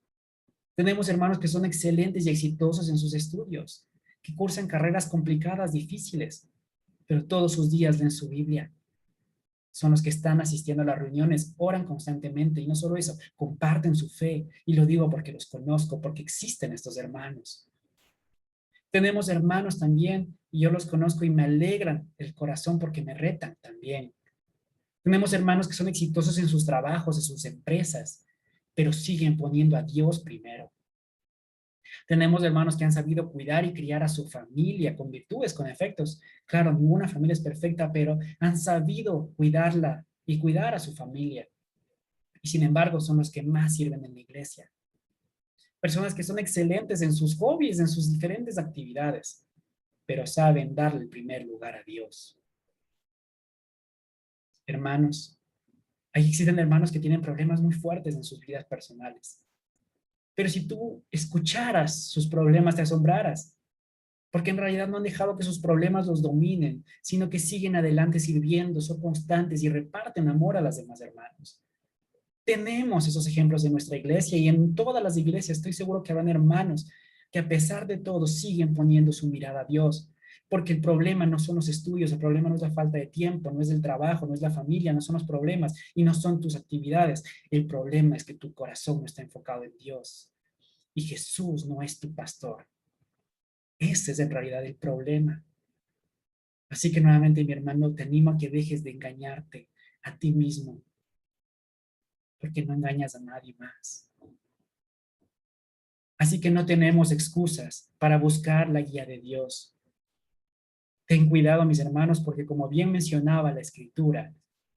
Tenemos hermanos que son excelentes y exitosos en sus estudios, que cursan carreras complicadas, difíciles, pero todos sus días leen su Biblia, son los que están asistiendo a las reuniones, oran constantemente y no solo eso, comparten su fe. Y lo digo porque los conozco, porque existen estos hermanos. Tenemos hermanos también y yo los conozco y me alegran el corazón porque me retan también. Tenemos hermanos que son exitosos en sus trabajos, en sus empresas, pero siguen poniendo a Dios primero. Tenemos hermanos que han sabido cuidar y criar a su familia con virtudes, con efectos. Claro, ninguna familia es perfecta, pero han sabido cuidarla y cuidar a su familia. Y sin embargo, son los que más sirven en la iglesia. Personas que son excelentes en sus hobbies, en sus diferentes actividades, pero saben darle el primer lugar a Dios. Hermanos, ahí existen hermanos que tienen problemas muy fuertes en sus vidas personales. Pero si tú escucharas sus problemas, te asombraras, porque en realidad no han dejado que sus problemas los dominen, sino que siguen adelante sirviendo, son constantes y reparten amor a los demás hermanos. Tenemos esos ejemplos en nuestra iglesia y en todas las iglesias estoy seguro que habrán hermanos que a pesar de todo siguen poniendo su mirada a Dios, porque el problema no son los estudios, el problema no es la falta de tiempo, no es el trabajo, no es la familia, no son los problemas y no son tus actividades. El problema es que tu corazón no está enfocado en Dios y Jesús no es tu pastor. Ese es en realidad el problema. Así que nuevamente, mi hermano, te animo a que dejes de engañarte a ti mismo, porque no engañas a nadie más. Así que no tenemos excusas para buscar la guía de Dios. Ten cuidado, mis hermanos, porque como bien mencionaba la Escritura,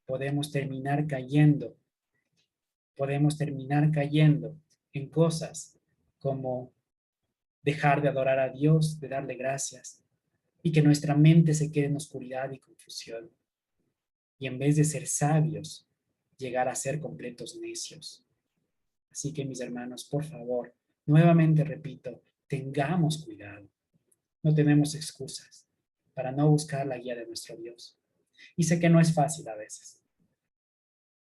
podemos terminar cayendo en cosas como dejar de adorar a Dios, de darle gracias, y que nuestra mente se quede en oscuridad y confusión. Y en vez de ser sabios, llegar a ser completos necios. Así que mis hermanos, por favor, nuevamente repito, tengamos cuidado. No tenemos excusas para no buscar la guía de nuestro Dios. Y sé que no es fácil a veces.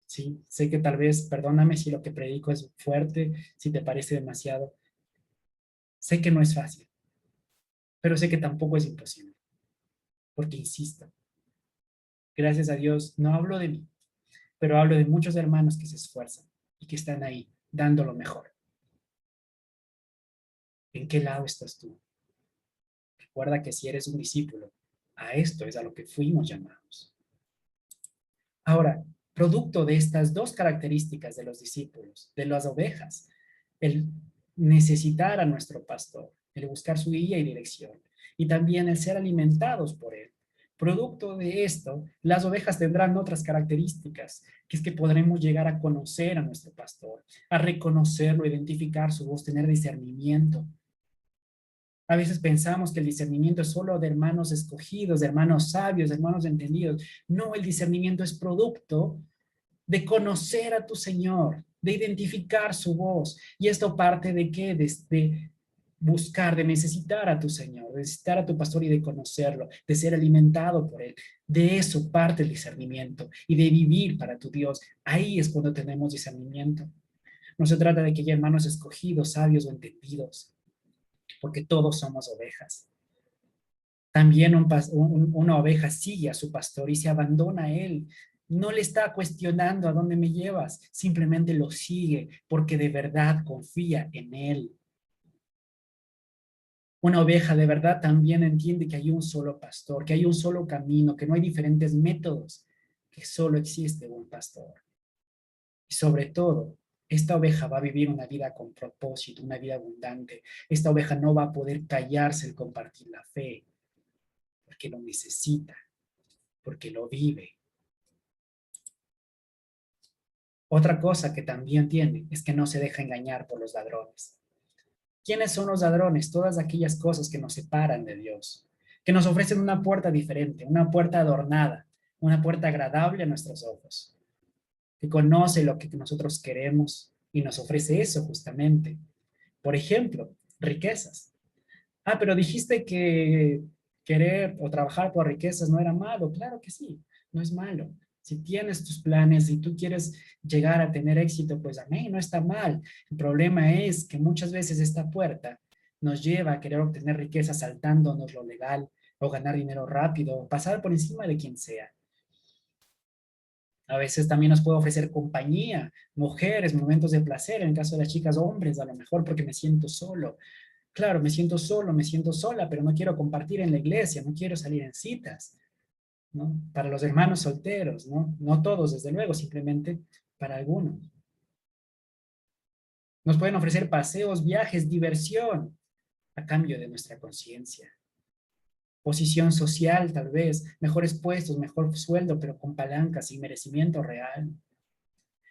Sí, sé que tal vez, perdóname si lo que predico es fuerte, si te parece demasiado. Sé que no es fácil, pero sé que tampoco es imposible. Porque insisto, gracias a Dios, no hablo de mí, pero hablo de muchos hermanos que se esfuerzan y que están ahí dando lo mejor. ¿En qué lado estás tú? Recuerda que si eres un discípulo, a esto es a lo que fuimos llamados. Ahora, producto de estas dos características de los discípulos, de las ovejas, el necesitar a nuestro pastor, el buscar su guía y dirección, y también el ser alimentados por él, Producto de esto, las ovejas tendrán otras características, que es que podremos llegar a conocer a nuestro pastor, a reconocerlo, identificar su voz, tener discernimiento. A veces pensamos que el discernimiento es solo de hermanos escogidos, de hermanos sabios, de hermanos entendidos. No, el discernimiento es producto de conocer a tu Señor, de identificar su voz. ¿Y esto parte de qué? De buscar, de necesitar a tu Señor, de necesitar a tu pastor y de conocerlo, de ser alimentado por él. De eso parte el discernimiento y de vivir para tu Dios. Ahí es cuando tenemos discernimiento. No se trata de que haya hermanos escogidos, sabios o entendidos, porque todos somos ovejas. También una oveja sigue a su pastor y se abandona a él. No le está cuestionando a dónde me llevas, simplemente lo sigue porque de verdad confía en él. Una oveja de verdad también entiende que hay un solo pastor, que hay un solo camino, que no hay diferentes métodos, que solo existe un pastor. Y sobre todo, esta oveja va a vivir una vida con propósito, una vida abundante. Esta oveja no va a poder callarse el compartir la fe, porque lo necesita, porque lo vive. Otra cosa que también tiene es que no se deja engañar por los ladrones. ¿Quiénes son los ladrones? Todas aquellas cosas que nos separan de Dios, que nos ofrecen una puerta diferente, una puerta adornada, una puerta agradable a nuestros ojos, que conoce lo que nosotros queremos y nos ofrece eso justamente. Por ejemplo, riquezas. Ah, pero dijiste que querer o trabajar por riquezas no era malo. Claro que sí, no es malo. Si tienes tus planes y tú quieres llegar a tener éxito, pues amén, no está mal. El problema es que muchas veces esta puerta nos lleva a querer obtener riqueza saltándonos lo legal o ganar dinero rápido o pasar por encima de quien sea. A veces también nos puede ofrecer compañía, mujeres, momentos de placer, en el caso de las chicas, hombres, a lo mejor porque me siento solo. Claro, me siento solo, me siento sola, pero no quiero compartir en la iglesia, no quiero salir en citas, ¿no? Para los hermanos solteros, ¿no? No todos, desde luego, simplemente para algunos. Nos pueden ofrecer paseos, viajes, diversión, a cambio de nuestra conciencia. Posición social, tal vez, mejores puestos, mejor sueldo, pero con palancas y merecimiento real.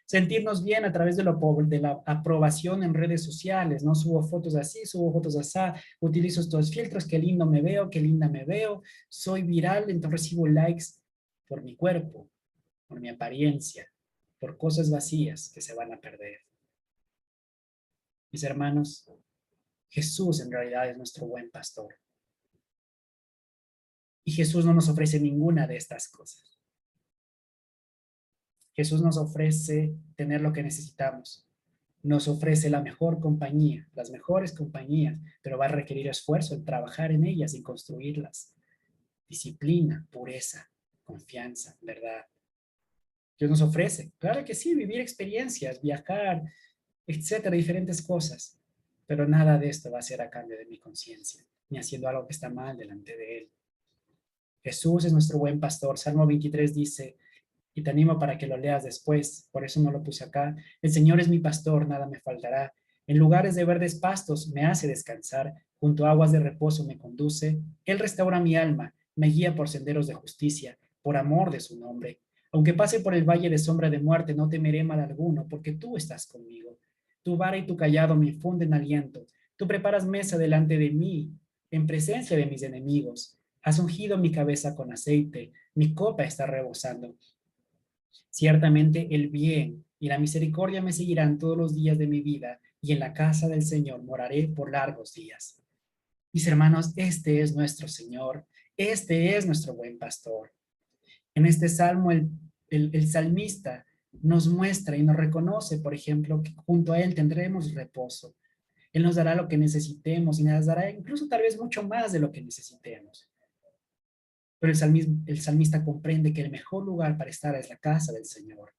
Sentirnos bien a través de la aprobación en redes sociales, ¿no? Subo fotos así, subo fotos así, utilizo estos filtros, qué lindo me veo, qué linda me veo, soy viral, entonces recibo likes por mi cuerpo, por mi apariencia, por cosas vacías que se van a perder. Mis hermanos, Jesús en realidad es nuestro buen pastor. Y Jesús no nos ofrece ninguna de estas cosas. Jesús nos ofrece tener lo que necesitamos. Nos ofrece la mejor compañía, las mejores compañías, pero va a requerir esfuerzo en trabajar en ellas y construirlas. Disciplina, pureza, confianza, verdad. Dios nos ofrece, claro que sí, vivir experiencias, viajar, etcétera, diferentes cosas, pero nada de esto va a ser a cambio de mi conciencia, ni haciendo algo que está mal delante de Él. Jesús es nuestro buen pastor. Salmo 23 dice, y te animo para que lo leas después, por eso no lo puse acá. El Señor es mi pastor, nada me faltará. En lugares de verdes pastos me hace descansar, junto a aguas de reposo me conduce. Él restaura mi alma, me guía por senderos de justicia, por amor de su nombre. Aunque pase por el valle de sombra de muerte, no temeré mal alguno, porque tú estás conmigo. Tu vara y tu callado me infunden aliento. Tú preparas mesa delante de mí, en presencia de mis enemigos. Has ungido mi cabeza con aceite, mi copa está rebosando. Ciertamente el bien y la misericordia me seguirán todos los días de mi vida, y en la casa del Señor moraré por largos días. Mis hermanos, este es nuestro Señor, este es nuestro buen pastor. En este salmo el salmista nos muestra y nos reconoce, por ejemplo, que junto a Él tendremos reposo. Él nos dará lo que necesitemos y nos dará incluso tal vez mucho más de lo que necesitemos. Pero el salmista comprende que el mejor lugar para estar es la casa del Señor.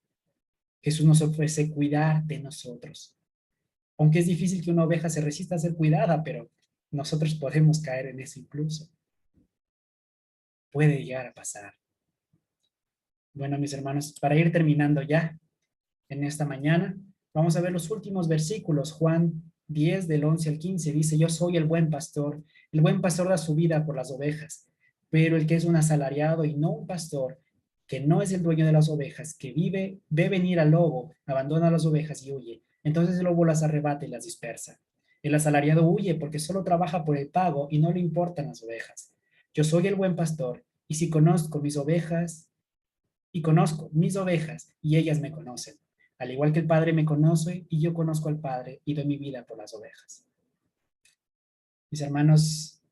Jesús nos ofrece cuidar de nosotros. Aunque es difícil que una oveja se resista a ser cuidada, pero nosotros podemos caer en eso incluso. Puede llegar a pasar. Bueno, mis hermanos, para ir terminando ya en esta mañana, vamos a ver los últimos versículos. Juan 10, del 11 al 15, dice, yo soy el buen pastor da su vida por las ovejas. Pero el que es un asalariado y no un pastor, que no es el dueño de las ovejas, que ve venir al lobo, abandona las ovejas y huye. Entonces el lobo las arrebata y las dispersa. El asalariado huye porque solo trabaja por el pago y no le importan las ovejas. Yo soy el buen pastor, y si conozco mis ovejas, y conozco mis ovejas, y ellas me conocen. Al igual que el Padre me conoce, y yo conozco al Padre, y doy mi vida por las ovejas. Mis hermanos,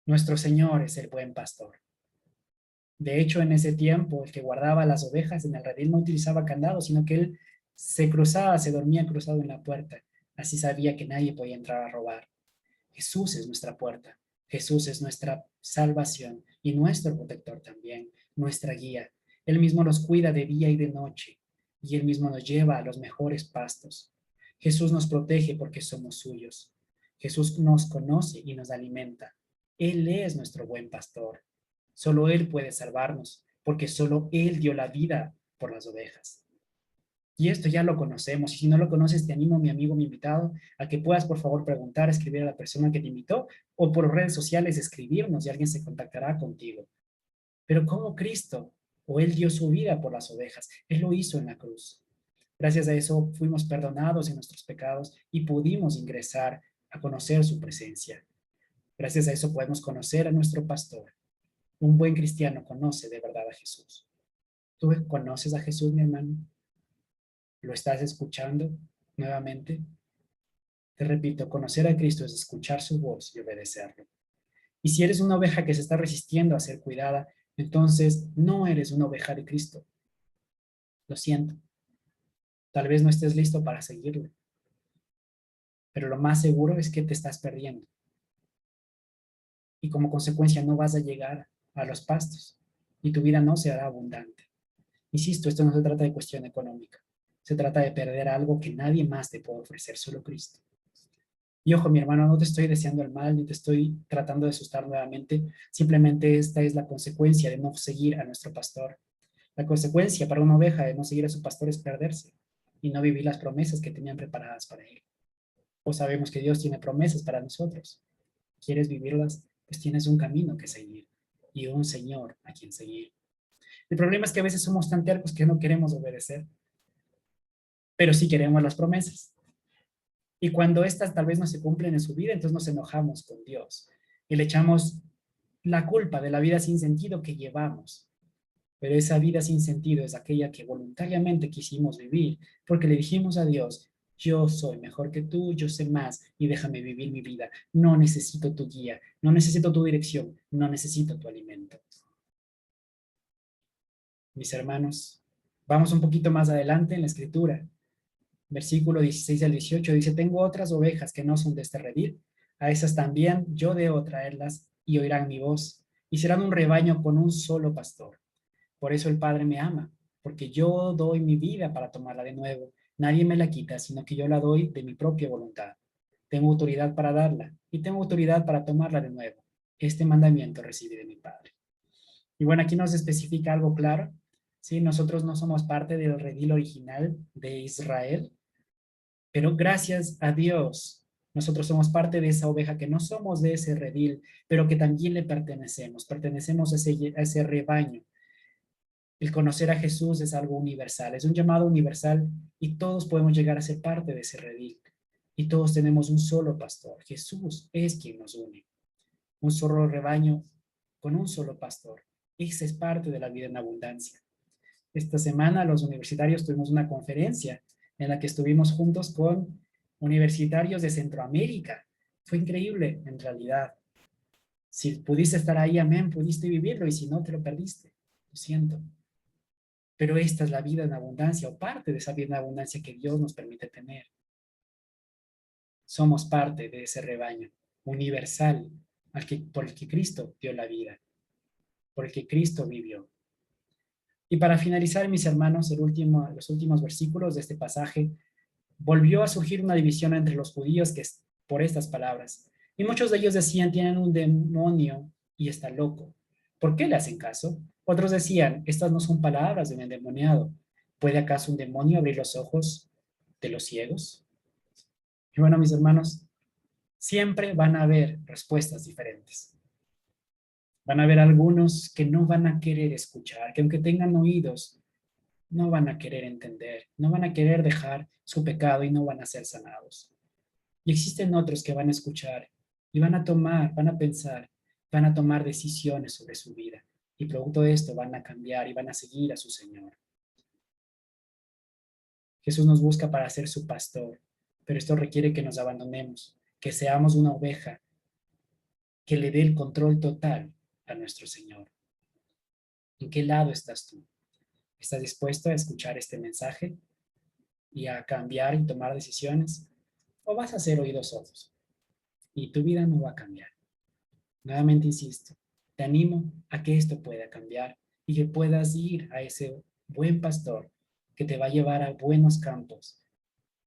nuestro Señor es el buen pastor. De hecho, en ese tiempo, el que guardaba las ovejas en el redil no utilizaba candado, sino que él se cruzaba, se dormía cruzado en la puerta. Así sabía que nadie podía entrar a robar. Jesús es nuestra puerta. Jesús es nuestra salvación y nuestro protector también, nuestra guía. Él mismo nos cuida de día y de noche y él mismo nos lleva a los mejores pastos. Jesús nos protege porque somos suyos. Jesús nos conoce y nos alimenta. Él es nuestro buen pastor. Solo Él puede salvarnos, porque solo Él dio la vida por las ovejas. Y esto ya lo conocemos. Y si no lo conoces, te animo, mi amigo, mi invitado, a que puedas, por favor, preguntar, escribir a la persona que te invitó, o por redes sociales escribirnos y alguien se contactará contigo. Pero ¿cómo Cristo o Él dio su vida por las ovejas? Él lo hizo en la cruz. Gracias a eso fuimos perdonados en nuestros pecados y pudimos ingresar a conocer su presencia. Gracias a eso podemos conocer a nuestro pastor. Un buen cristiano conoce de verdad a Jesús. ¿Tú conoces a Jesús, mi hermano? ¿Lo estás escuchando nuevamente? Te repito, conocer a Cristo es escuchar su voz y obedecerlo. Y si eres una oveja que se está resistiendo a ser cuidada, entonces no eres una oveja de Cristo. Lo siento. Tal vez no estés listo para seguirlo, pero lo más seguro es que te estás perdiendo. Y como consecuencia no vas a llegar a los pastos y tu vida no será abundante. Insisto, esto no se trata de cuestión económica. Se trata de perder algo que nadie más te puede ofrecer, solo Cristo. Y ojo, mi hermano, no te estoy deseando el mal, ni te estoy tratando de asustar nuevamente. Simplemente esta es la consecuencia de no seguir a nuestro pastor. La consecuencia para una oveja de no seguir a su pastor es perderse y no vivir las promesas que tenían preparadas para él. O sabemos que Dios tiene promesas para nosotros. ¿Quieres vivirlas? Pues tienes un camino que seguir y un Señor a quien seguir. El problema es que a veces somos tan tercos que no queremos obedecer, pero sí queremos las promesas. Y cuando estas tal vez no se cumplen en su vida, entonces nos enojamos con Dios y le echamos la culpa de la vida sin sentido que llevamos. Pero esa vida sin sentido es aquella que voluntariamente quisimos vivir, porque le dijimos a Dios, yo soy mejor que tú, yo sé más y déjame vivir mi vida. No necesito tu guía, no necesito tu dirección, no necesito tu alimento. Mis hermanos, vamos un poquito más adelante en la escritura. Versículo 16 al 18 dice, tengo otras ovejas que no son de este redil, a esas también yo debo traerlas y oirán mi voz, y serán un rebaño con un solo pastor. Por eso el Padre me ama, porque yo doy mi vida para tomarla de nuevo. Nadie me la quita, sino que yo la doy de mi propia voluntad. Tengo autoridad para darla y tengo autoridad para tomarla de nuevo. Este mandamiento recibí de mi Padre. Y bueno, aquí nos especifica algo claro. Sí, nosotros no somos parte del redil original de Israel, pero gracias a Dios, nosotros somos parte de esa oveja que no somos de ese redil, pero que también le pertenecemos. Pertenecemos a ese rebaño. El conocer a Jesús es algo universal, es un llamado universal y todos podemos llegar a ser parte de ese redil. Y todos tenemos un solo pastor. Jesús es quien nos une. Un solo rebaño con un solo pastor. Esa es parte de la vida en abundancia. Esta semana los universitarios tuvimos una conferencia en la que estuvimos juntos con universitarios de Centroamérica. Fue increíble, en realidad. Si pudiste estar ahí, amén, pudiste vivirlo, y si no, te lo perdiste. Lo siento. Pero esta es la vida en abundancia, o parte de esa vida en abundancia que Dios nos permite tener. Somos parte de ese rebaño universal por el que Cristo dio la vida, por el que Cristo vivió. Y para finalizar, mis hermanos, los últimos versículos de este pasaje, volvió a surgir una división entre los judíos por estas palabras. Y muchos de ellos decían, tienen un demonio y está loco. ¿Por qué le hacen caso? Otros decían, estas no son palabras de un endemoniado. ¿Puede acaso un demonio abrir los ojos de los ciegos? Y bueno, mis hermanos, siempre van a haber respuestas diferentes. Van a haber algunos que no van a querer escuchar, que aunque tengan oídos, no van a querer entender, no van a querer dejar su pecado y no van a ser sanados. Y existen otros que van a escuchar y van a tomar, van a pensar, van a tomar decisiones sobre su vida. Y producto de esto van a cambiar y van a seguir a su Señor. Jesús nos busca para ser su pastor, pero esto requiere que nos abandonemos, que seamos una oveja, que le dé el control total a nuestro Señor. ¿En qué lado estás tú? ¿Estás dispuesto a escuchar este mensaje y a cambiar y tomar decisiones? ¿O vas a hacer oídos sordos y tu vida no va a cambiar? Nuevamente insisto, te animo a que esto pueda cambiar y que puedas ir a ese buen pastor que te va a llevar a buenos campos,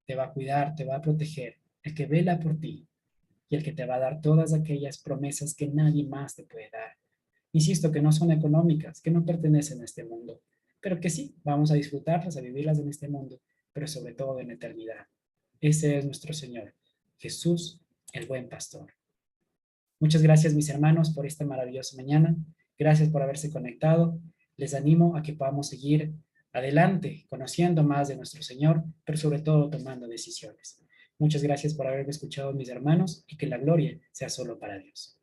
te va a cuidar, te va a proteger, el que vela por ti y el que te va a dar todas aquellas promesas que nadie más te puede dar. Insisto, que no son económicas, que no pertenecen a este mundo, pero que sí, vamos a disfrutarlas, a vivirlas en este mundo, pero sobre todo en la eternidad. Ese es nuestro Señor, Jesús, el buen pastor. Muchas gracias, mis hermanos, por esta maravillosa mañana. Gracias por haberse conectado. Les animo a que podamos seguir adelante, conociendo más de nuestro Señor, pero sobre todo tomando decisiones. Muchas gracias por haberme escuchado, mis hermanos, y que la gloria sea solo para Dios.